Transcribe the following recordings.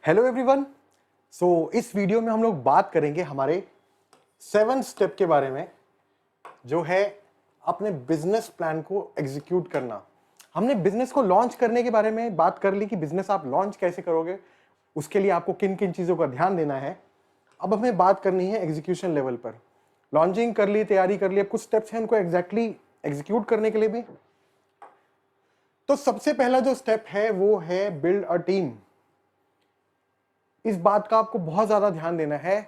Hello everyone. इस video में हम लोग बात करेंगे हमारे 7 स्टेप के बारे में, जो है अपने बिजनेस प्लान को एग्जीक्यूट करना। हमने बिजनेस को लॉन्च करने के बारे में बात कर ली कि बिजनेस आप लॉन्च कैसे करोगे, उसके लिए आपको किन किन चीज़ों का ध्यान देना है। अब हमें बात करनी है एग्जीक्यूशन लेवल पर। लॉन्चिंग कर ली, तैयारी कर ली, अब कुछ स्टेप्स हैं उनको एग्जैक्टली एग्जीक्यूट करने के लिए भी। तो सबसे पहला जो स्टेप है वो है बिल्ड अ टीम। इस बात का आपको बहुत ज्यादा ध्यान देना है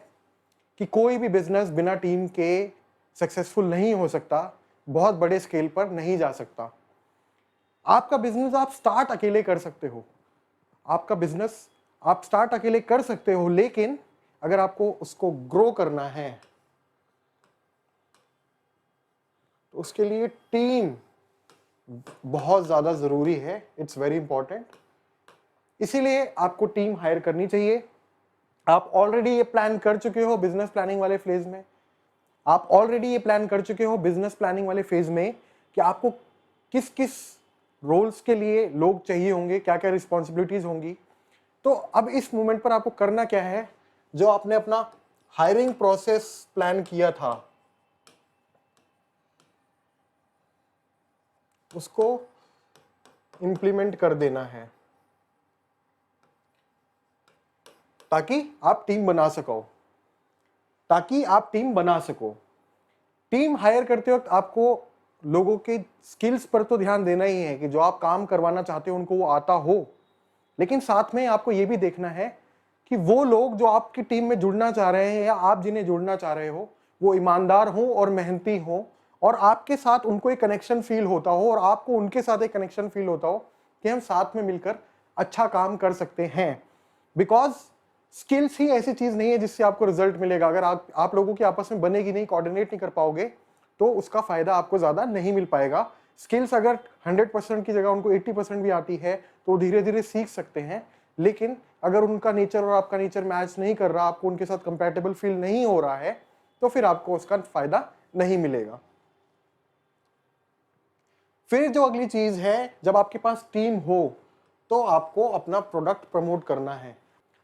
कि कोई भी बिजनेस बिना टीम के सक्सेसफुल नहीं हो सकता, बहुत बड़े स्केल पर नहीं जा सकता। आपका बिजनेस आप स्टार्ट अकेले कर सकते हो, आपका बिजनेस आप स्टार्ट अकेले कर सकते हो, लेकिन अगर आपको उसको ग्रो करना है तो उसके लिए टीम बहुत ज्यादा जरूरी है। It's very important. इसीलिए आपको टीम हायर करनी चाहिए। आप ऑलरेडी ये प्लान कर चुके हो बिजनेस प्लानिंग वाले फेज में, आप ऑलरेडी ये प्लान कर चुके हो बिजनेस प्लानिंग वाले फेज में कि आपको किस किस रोल्स के लिए लोग चाहिए होंगे, क्या क्या रिस्पॉन्सिबिलिटीज होंगी। तो अब इस मोमेंट पर आपको करना क्या है, जो आपने अपना हायरिंग प्रोसेस प्लान किया था उसको इंप्लीमेंट कर देना है, ताकि आप टीम बना सको, टीम हायर करते वक्त आपको लोगों के स्किल्स पर तो ध्यान देना ही है कि जो आप काम करवाना चाहते हो उनको वो आता हो, लेकिन साथ में आपको ये भी देखना है कि वो लोग जो आपकी टीम में जुड़ना चाह रहे हैं या आप जिन्हें जुड़ना चाह रहे हो वो ईमानदार हो और मेहनती हो, और आपके साथ उनको एक कनेक्शन फील होता हो और आपको उनके साथ एक कनेक्शन फील होता हो कि हम साथ में मिलकर अच्छा काम कर सकते हैं। बिकॉज स्किल्स ही ऐसी चीज नहीं है जिससे आपको रिजल्ट मिलेगा। अगर आप लोगों की आपस में बनेगी नहीं, कोऑर्डिनेट नहीं कर पाओगे, तो उसका फायदा आपको ज्यादा नहीं मिल पाएगा। स्किल्स अगर 100% की जगह उनको 80% भी आती है तो धीरे धीरे सीख सकते हैं, लेकिन अगर उनका नेचर और आपका नेचर मैच नहीं कर रहा, आपको उनके साथ कंपैटिबल फील नहीं हो रहा है, तो फिर आपको उसका फायदा नहीं मिलेगा। फिर जो अगली चीज है, जब आपके पास टीम हो तो आपको अपना प्रोडक्ट प्रमोट करना है।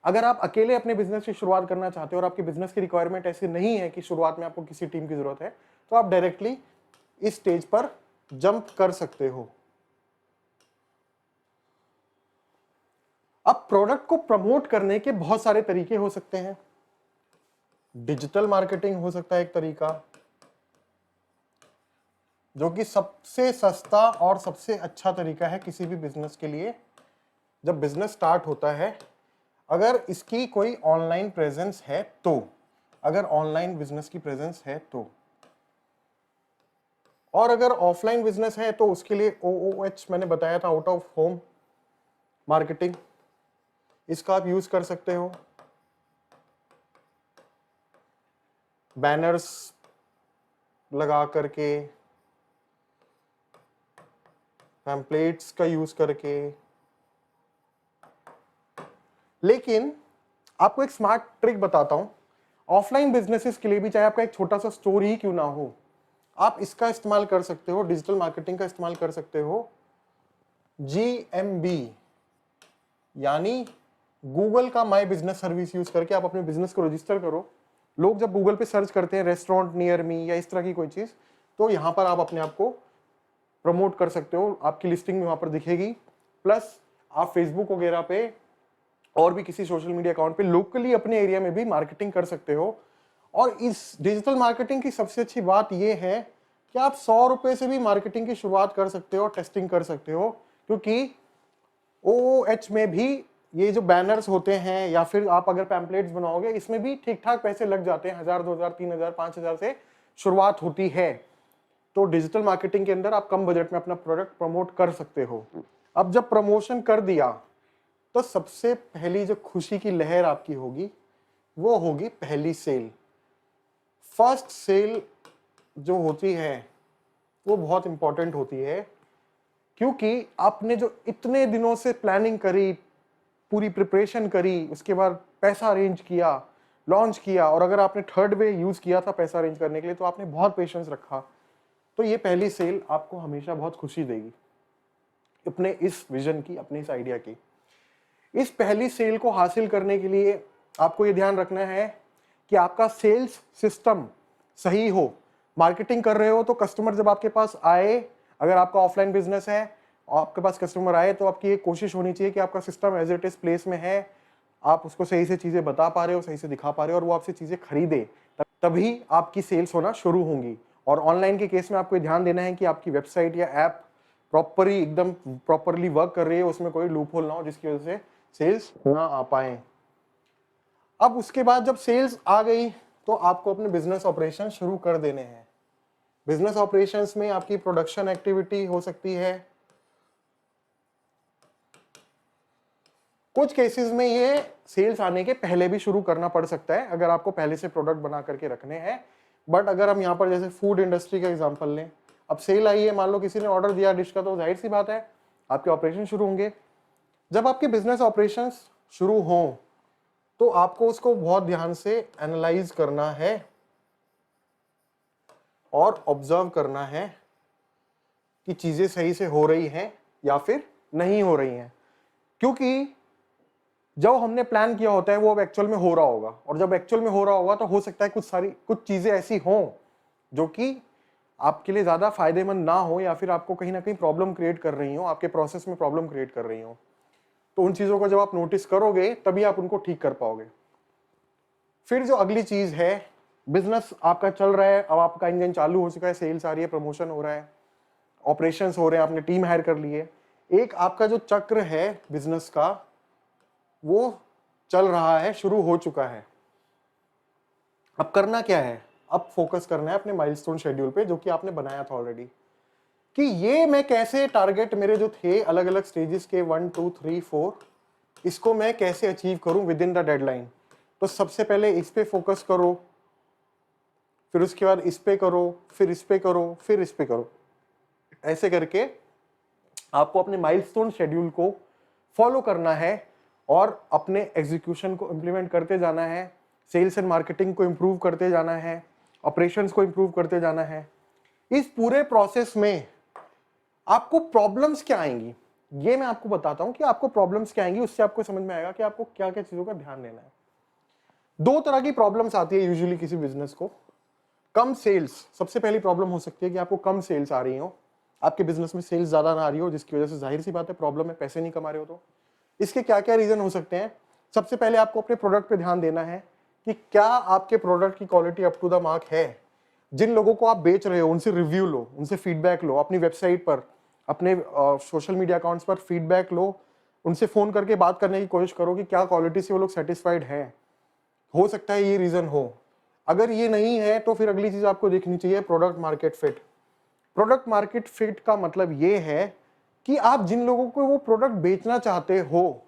अगर आप अकेले अपने बिजनेस की शुरुआत करना चाहते हो और आपकी बिजनेस की रिक्वायरमेंट ऐसी नहीं है कि शुरुआत में आपको किसी टीम की जरूरत है, तो आप डायरेक्टली इस स्टेज पर जंप कर सकते हो। अब प्रोडक्ट को प्रमोट करने के बहुत सारे तरीके हो सकते हैं। डिजिटल मार्केटिंग हो सकता है एक तरीका, जो कि सबसे सस्ता और सबसे अच्छा तरीका है किसी भी बिजनेस के लिए। जब बिजनेस स्टार्ट होता है, अगर इसकी कोई ऑनलाइन प्रेजेंस है तो, अगर ऑनलाइन बिजनेस की प्रेजेंस है तो, और अगर ऑफलाइन बिजनेस है तो उसके लिए OOH मैंने बताया था, आउट ऑफ होम मार्केटिंग, इसका आप यूज कर सकते हो। बैनर्स लगा करके, पैम्पलेट्स का यूज करके। लेकिन आपको एक स्मार्ट ट्रिक बताता हूं, ऑफलाइन बिजनेसेस के लिए भी, चाहे आपका एक छोटा सा स्टोर ही क्यों ना हो, आप इसका इस्तेमाल कर सकते हो, डिजिटल मार्केटिंग का इस्तेमाल कर सकते हो। GMB यानी गूगल का माई बिजनेस सर्विस यूज करके आप अपने बिजनेस को रजिस्टर करो। लोग जब गूगल पे सर्च करते हैं रेस्टोरेंट नियर मी या इस तरह की कोई चीज, तो यहां पर आप अपने आप को प्रमोट कर सकते हो, आपकी लिस्टिंग वहां पर दिखेगी। प्लस आप फेसबुक वगैरह पे और भी किसी सोशल मीडिया अकाउंट पे लोकली अपने एरिया में भी मार्केटिंग कर सकते हो। और इस डिजिटल मार्केटिंग की सबसे अच्छी बात यह है कि आप 100 रुपए से भी मार्केटिंग की शुरुआत कर सकते हो, टेस्टिंग कर सकते हो, क्योंकि OOH में भी ये जो बैनर्स होते हैं या फिर आप अगर पैम्पलेट्स बनाओगे, इसमें भी ठीक ठाक पैसे लग जाते हैं। 1000, 2000, 3000, 5000 से शुरुआत होती है। तो डिजिटल मार्केटिंग के अंदर आप कम बजट में अपना प्रोडक्ट प्रमोट कर सकते हो। अब जब प्रमोशन कर दिया तो सबसे पहली जो खुशी की लहर आपकी होगी वो होगी पहली सेल। फर्स्ट सेल जो होती है वो बहुत इंपॉर्टेंट होती है, क्योंकि आपने जो इतने दिनों से प्लानिंग करी, पूरी प्रिपरेशन करी, उसके बाद पैसा अरेंज किया, लॉन्च किया, और अगर आपने थर्ड वे यूज किया था पैसा अरेंज करने के लिए तो आपने बहुत पेशेंस रखा, तो ये पहली सेल आपको हमेशा बहुत खुशी देगी अपने इस विजन की, अपने इस आइडिया की। इस पहली सेल को हासिल करने के लिए आपको ये ध्यान रखना है कि आपका सेल्स सिस्टम सही हो। मार्केटिंग कर रहे हो तो कस्टमर जब आपके पास आए, अगर आपका ऑफलाइन बिजनेस है और आपके पास कस्टमर आए तो आपकी ये कोशिश होनी चाहिए कि आपका system as it is place में है, आप उसको सही से चीजें बता पा रहे हो, सही से दिखा पा रहे हो और वो आपसे चीजें खरीदे, तभी आपकी सेल्स होना शुरू होंगी। और ऑनलाइन के केस में आपको ध्यान देना है कि आपकी वेबसाइट या ऐप प्रॉपरली एकदम प्रॉपरली वर्क कर रही है, उसमें कोई लूप होल ना हो जिसकी वजह से सेल्स ना आ पाए। अब उसके बाद जब सेल्स आ गई तो आपको अपने बिजनेस ऑपरेशन शुरू कर देने हैं। बिजनेस ऑपरेशंस में आपकी प्रोडक्शन एक्टिविटी हो सकती है, कुछ केसेस में ये सेल्स आने के पहले भी शुरू करना पड़ सकता है अगर आपको पहले से प्रोडक्ट बना करके रखने हैं। बट अगर हम यहाँ पर जैसे फूड इंडस्ट्री का एग्जांपल लें, अब सेल आई है, मान लो किसी ने ऑर्डर दिया डिश का, तो जाहिर सी बात है आपके ऑपरेशन शुरू होंगे। जब आपके बिजनेस ऑपरेशंस शुरू हों तो आपको उसको बहुत ध्यान से एनालाइज करना है और ऑब्जर्व करना है कि चीजें सही से हो रही हैं या फिर नहीं हो रही हैं, क्योंकि जो हमने प्लान किया होता है वो अब एक्चुअल में हो रहा होगा, और जब एक्चुअल में हो रहा होगा तो हो सकता है कुछ चीजें ऐसी हों जो कि आपके लिए ज्यादा फायदेमंद ना हो या फिर आपको कहीं ना कहीं प्रॉब्लम क्रिएट कर रही हो, आपके प्रोसेस में प्रॉब्लम क्रिएट कर रही हो। तो उन चीजों को जब आप नोटिस करोगे तभी आप उनको ठीक कर पाओगे। फिर जो अगली चीज है, बिजनेस आपका चल रहा है, अब आपका इंजन चालू हो चुका है, सेल्स आ रही है, प्रमोशन हो रहा है, ऑपरेशंस हो रहे हैं, आपने टीम हायर कर ली है, एक आपका जो चक्र है बिजनेस का वो चल रहा है, शुरू हो चुका है। अब करना क्या है, अब फोकस करना है अपने माइलस्टोन शेड्यूल पे जो कि आपने बनाया था ऑलरेडी, कि ये मैं कैसे टारगेट मेरे जो थे अलग अलग स्टेजेस के 1 2 3 4 इसको मैं कैसे अचीव करूं विद इन द डेडलाइन। तो सबसे पहले इस पे फोकस करो, फिर उसके बाद इस पे करो, फिर इस पे करो, फिर इस पे करो। ऐसे करके आपको अपने माइलस्टोन शेड्यूल को फॉलो करना है और अपने एग्जीक्यूशन को इंप्लीमेंट करते जाना है, सेल्स एंड मार्केटिंग को इंप्रूव करते जाना है, ऑपरेशंस को इंप्रूव करते जाना है। इस पूरे प्रोसेस में आपको प्रॉब्लम्स क्या आएंगी ये मैं आपको बताता हूं कि आपको प्रॉब्लम्स क्या आएंगी, उससे आपको समझ में आएगा कि आपको क्या क्या चीजों का ध्यान देना है। दो तरह की प्रॉब्लम्स आती है यूजुअली किसी बिजनेस को। कम सेल्स, सबसे पहली प्रॉब्लम हो सकती है कि आपको कम सेल्स आ रही हो, आपके बिजनेस में सेल्स ज्यादा ना आ रही हो, जिसकी वजह से जाहिर सी बात है प्रॉब्लम है, पैसे नहीं कमा रहे हो। तो इसके क्या क्या रीजन हो सकते हैं। सबसे पहले आपको अपने प्रोडक्ट पे ध्यान देना है कि क्या आपके प्रोडक्ट की quality up to the mark है। जिन लोगों को आप बेच रहे हो उनसे रिव्यू लो, उनसे फीडबैक लो, अपनी वेबसाइट पर, अपने सोशल मीडिया अकाउंट्स पर फीडबैक लो, उनसे फोन करके बात करने की कोशिश करो कि क्या क्वालिटी से वो लोग सेटिस्फाइड हैं। हो सकता है ये रीजन हो। अगर ये नहीं है तो फिर अगली चीज आपको देखनी चाहिए product market fit. Product market fit का मतलब ये है कि आप जिन लोगों को वो प्रोडक्ट बेचना चाहते हो,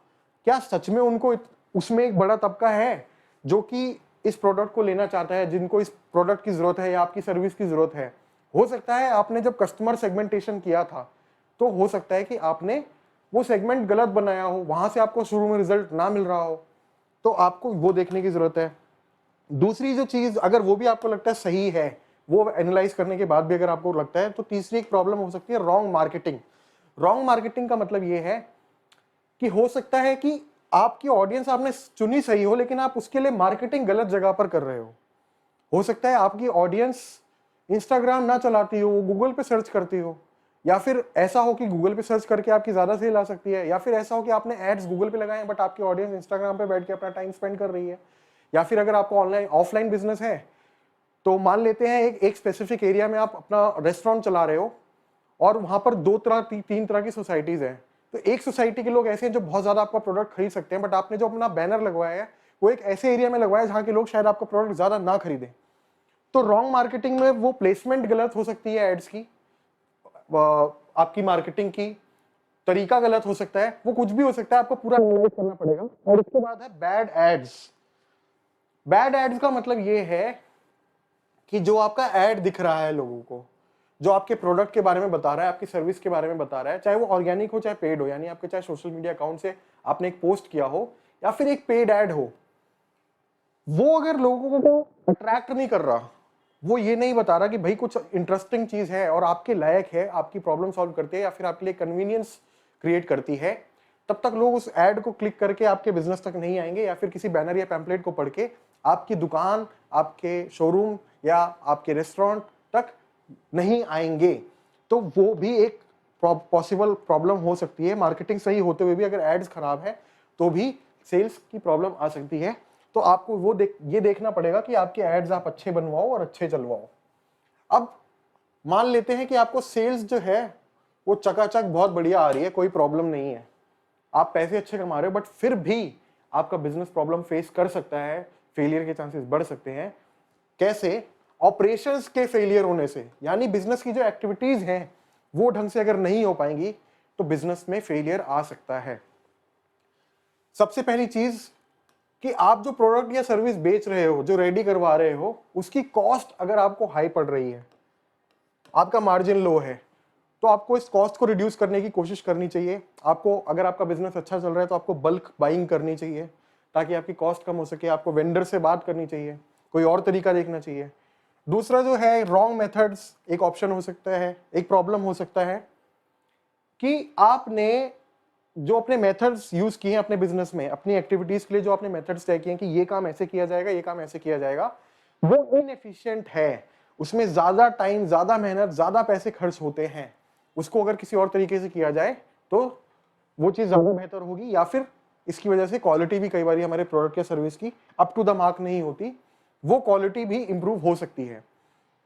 क्या सच में उनको उसमें एक बड़ा तबका है जो कि इस प्रोडक्ट को लेना चाहता है, जिनको इस प्रोडक्ट की जरूरत है या आपकी सर्विस की जरूरत है। हो सकता है आपने जब कस्टमर सेगमेंटेशन किया था तो हो सकता है कि आपने वो सेगमेंट गलत बनाया हो, वहां से आपको शुरू में रिजल्ट ना मिल रहा हो, तो आपको वो देखने की जरूरत है। दूसरी जो चीज, अगर वो भी आपको लगता है सही है, वो एनालाइज करने के बाद भी अगर आपको लगता है, तो तीसरी एक प्रॉब्लम हो सकती है रॉन्ग मार्केटिंग। रॉन्ग मार्केटिंग का मतलब ये है कि हो सकता है कि आपकी ऑडियंस आपने चुनी सही हो लेकिन आप उसके लिए मार्केटिंग गलत जगह पर कर रहे हो सकता है आपकी ऑडियंस इंस्टाग्राम ना चलाती हो, वो गूगल पे सर्च करती हो, या फिर ऐसा हो कि गूगल पे सर्च करके आपकी ज्यादा सेल आ सकती है, या फिर ऐसा हो कि आपने एड्स गूगल पे लगाए हैं बट आपकी ऑडियंस इंस्टाग्राम पे बैठ के अपना टाइम स्पेंड कर रही है। या फिर अगर आपको ऑनलाइन ऑफलाइन बिजनेस है तो मान लेते हैं एक स्पेसिफिक एरिया में आप अपना रेस्टोरेंट चला रहे हो और वहां पर तीन तरह की सोसाइटीज हैं। तो एक सोसाइटी के लोग ऐसे हैं जो बहुत ज्यादा आपका प्रोडक्ट खरीद सकते हैं, बट आपने जो अपना बैनर लगवाया है वो एक ऐसे एरिया में लगवाया जहां के लोग शायद आपका प्रोडक्ट ज्यादा ना खरीदें। तो रॉन्ग मार्केटिंग में वो प्लेसमेंट गलत हो सकती है, एड्स की, आपकी मार्केटिंग की तरीका गलत हो सकता है, वो कुछ भी हो सकता है, आपको पूरा एनालाइज करना पड़ेगा। और उसके बाद है बैड एड्स। बैड एड्स का मतलब ये है कि जो आपका एड दिख रहा है लोगों को, जो आपके प्रोडक्ट के बारे में बता रहा है, आपकी सर्विस के बारे में बता रहा है, चाहे वो ऑर्गेनिक हो चाहे पेड हो, यानी आपके चाहे सोशल मीडिया अकाउंट से आपने एक पोस्ट किया हो या फिर एक पेड एड हो, वो अगर लोगों को अट्रैक्ट नहीं कर रहा, वो ये नहीं बता रहा कि भाई कुछ इंटरेस्टिंग चीज है और आपके लायक है, आपकी प्रॉब्लम सॉल्व करती है या फिर आपके लिए कन्वीनियंस क्रिएट करती है, तब तक लोग उस एड को क्लिक करके आपके बिजनेस तक नहीं आएंगे, या फिर किसी बैनर या पैम्पलेट को पढ़ के आपकी दुकान, आपके शोरूम या आपके रेस्टोरेंट तक नहीं आएंगे। तो वो भी एक पॉसिबल प्रॉब्लम हो सकती है। मार्केटिंग सही होते हुए भी अगर एड्स खराब है तो भी सेल्स की प्रॉब्लम आ सकती है। तो आपको वो ये देखना पड़ेगा कि आपके एड्स आप अच्छे बनवाओ और अच्छे चलवाओ। अब मान लेते हैं कि आपको सेल्स जो है वो चकाचक बहुत बढ़िया आ रही है, कोई प्रॉब्लम नहीं है, आप पैसे अच्छे कमा रहे हो, बट फिर भी आपका बिजनेस प्रॉब्लम फेस कर सकता है, फेलियर के चांसेस बढ़ सकते हैं। कैसे? ऑपरेशंस के फेलियर होने से, यानी बिजनेस की जो एक्टिविटीज हैं वो ढंग से अगर नहीं हो पाएंगी तो बिजनेस में फेलियर आ सकता है। सबसे पहली चीज कि आप जो प्रोडक्ट या सर्विस बेच रहे हो, जो रेडी करवा रहे हो, उसकी कॉस्ट अगर आपको हाई पड़ रही है, आपका मार्जिन लो है, तो आपको इस कॉस्ट को रिड्यूस करने की कोशिश करनी चाहिए। आपको, अगर आपका बिजनेस अच्छा चल रहा है तो आपको बल्क बाइंग करनी चाहिए ताकि आपकी कॉस्ट कम हो सके। आपको वेंडर से बात करनी चाहिए, कोई और तरीका देखना चाहिए। दूसरा जो है, रॉन्ग मेथड्स एक ऑप्शन हो सकता है, एक प्रॉब्लम हो सकता है कि आपने जो अपने मेथड्स यूज किए हैं अपने बिजनेस में, अपनी एक्टिविटीज के लिए जो आपने मेथड्स तय किए हैं कि ये काम ऐसे किया जाएगा, ये काम ऐसे किया जाएगा, वो इनएफिशिएंट है, उसमें ज्यादा टाइम, ज्यादा मेहनत, ज्यादा पैसे खर्च होते हैं। उसको अगर किसी और तरीके से किया जाए तो वो चीज ज्यादा बेहतर होगी, या फिर इसकी वजह से क्वालिटी भी कई बार हमारे प्रोडक्ट या सर्विस की अप टू द मार्क नहीं होती, वो क्वालिटी भी इंप्रूव हो सकती है।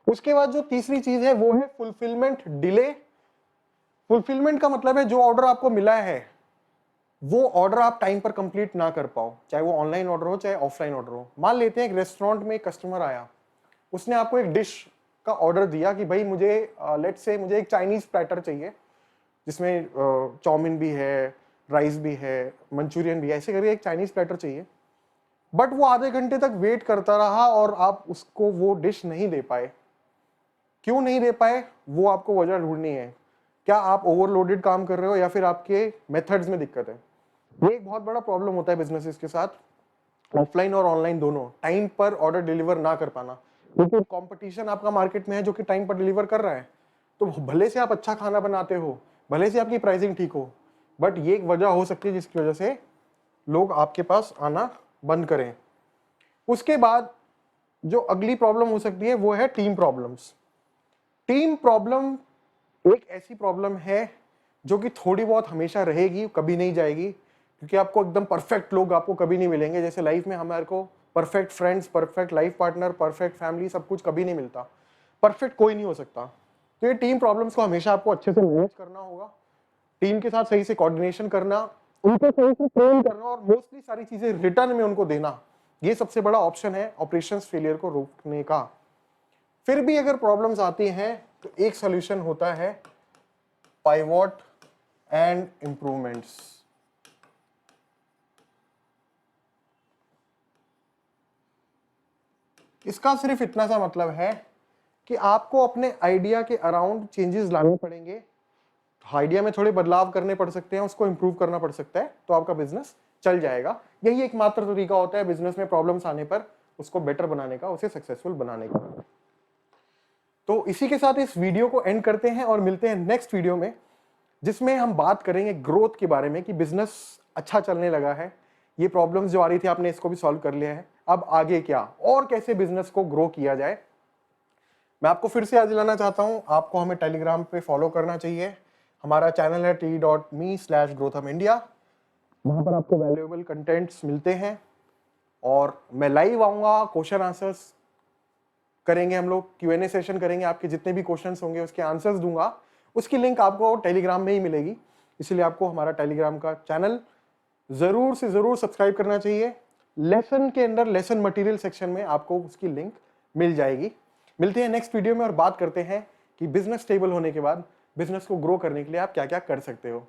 उसके बाद जो तीसरी चीज है वो है फुलफिलमेंट डिले। फुलफिलमेंट का मतलब है जो ऑर्डर आपको मिला है वो ऑर्डर आप टाइम पर कंप्लीट ना कर पाओ, चाहे वो ऑनलाइन ऑर्डर हो चाहे ऑफलाइन ऑर्डर हो। मान लेते हैं एक रेस्टोरेंट में एक कस्टमर आया, उसने आपको एक डिश का ऑर्डर दिया कि भाई मुझे लेट्स से मुझे एक चाइनीज प्लेटर चाहिए जिसमें चाउमीन भी है, राइस भी है, मंचूरियन भी है, ऐसे करके एक चाइनीज प्लेटर चाहिए। बट वो आधे घंटे तक वेट करता रहा और आप उसको वो डिश नहीं दे पाए। क्यों नहीं दे पाए? वो आपको वजह ढूंढनी है। क्या आप ओवरलोडेड काम कर रहे हो या फिर आपके मेथड्स में दिक्कत है? ये एक बहुत बड़ा प्रॉब्लम होता है बिजनेसेस के साथ, ऑफलाइन और ऑनलाइन दोनों, टाइम पर ऑर्डर डिलीवर ना कर पाना। क्योंकि कंपटीशन आपका मार्केट में है जो कि टाइम पर डिलीवर कर रहा है, तो भले से आप अच्छा खाना बनाते हो, भले से आपकी प्राइसिंग ठीक हो, बट ये एक वजह हो सकती है जिसकी वजह से लोग आपके पास आना बंद करें। उसके बाद जो अगली प्रॉब्लम हो सकती है वो है टीम प्रॉब्लम्स। टीम प्रॉब्लम एक ऐसी प्रॉब्लम है जो कि थोड़ी बहुत हमेशा रहेगी, कभी नहीं जाएगी, क्योंकि आपको एकदम परफेक्ट लोग आपको कभी नहीं मिलेंगे। जैसे लाइफ में हमारे को perfect friends, perfect life partner, perfect family, सब कुछ कभी नहीं मिलता, परफेक्ट कोई नहीं हो सकता। तो ये टीम प्रॉब्लम्स को हमेशा आपको अच्छे से मैनेज करना होगा, टीम के साथ सही से कोऑर्डिनेशन करना, उनको सही से ट्रेन करना और मोस्टली सारी चीजें रिटर्न में उनको देना, ये सबसे बड़ा ऑप्शन है ऑपरेशंस फेलियर को रोकने का। फिर भी अगर प्रॉब्लम्स आती हैं तो एक सॉल्यूशन होता है पाइवॉट एंड इंप्रूवमेंट्स। इसका सिर्फ इतना सा मतलब है कि आपको अपने आइडिया के अराउंड चेंजेस लाने पड़ेंगे, आइडिया में थोड़े बदलाव करने पड़ सकते हैं, उसको इंप्रूव करना पड़ सकता है, तो आपका बिजनेस चल जाएगा। यही एकमात्र तरीका होता है बिजनेस में प्रॉब्लम्स आने पर उसको बेटर बनाने का, उसे सक्सेसफुल बनाने का। तो इसी के साथ इस वीडियो को एंड करते हैं और मिलते हैं नेक्स्ट वीडियो में, जिसमें हम बात करेंगे ग्रोथ के बारे में कि बिजनेस अच्छा चलने लगा है, ये प्रॉब्लम्स जो आ रही थी आपने इसको भी सॉल्व कर लिया है, अब आगे क्या और कैसे बिजनेस को ग्रो किया जाए। मैं आपको फिर से याद दिलाना चाहता हूं, आपको हमें टेलीग्राम पे फॉलो करना चाहिए। हमारा चैनल है t.me/growthumindia। वहां पर आपको वैल्यूएबल कंटेंट्स मिलते हैं और मैं लाइव आऊंगा, क्वेश्चन आंसर्स करेंगे, हम लोग Q&A सेशन करेंगे, आपके जितने भी क्वेश्चंस होंगे उसके आंसर्स दूंगा। उसकी लिंक आपको टेलीग्राम में ही मिलेगी, इसलिए आपको हमारा टेलीग्राम का चैनल जरूर से जरूर सब्सक्राइब करना चाहिए। लेसन के अंदर लेसन मटेरियल सेक्शन में आपको उसकी लिंक मिल जाएगी। मिलते हैं नेक्स्ट वीडियो में और बात करते हैं कि बिजनेस स्टेबल होने के बाद बिजनेस को ग्रो करने के लिए आप क्या क्या कर सकते हो।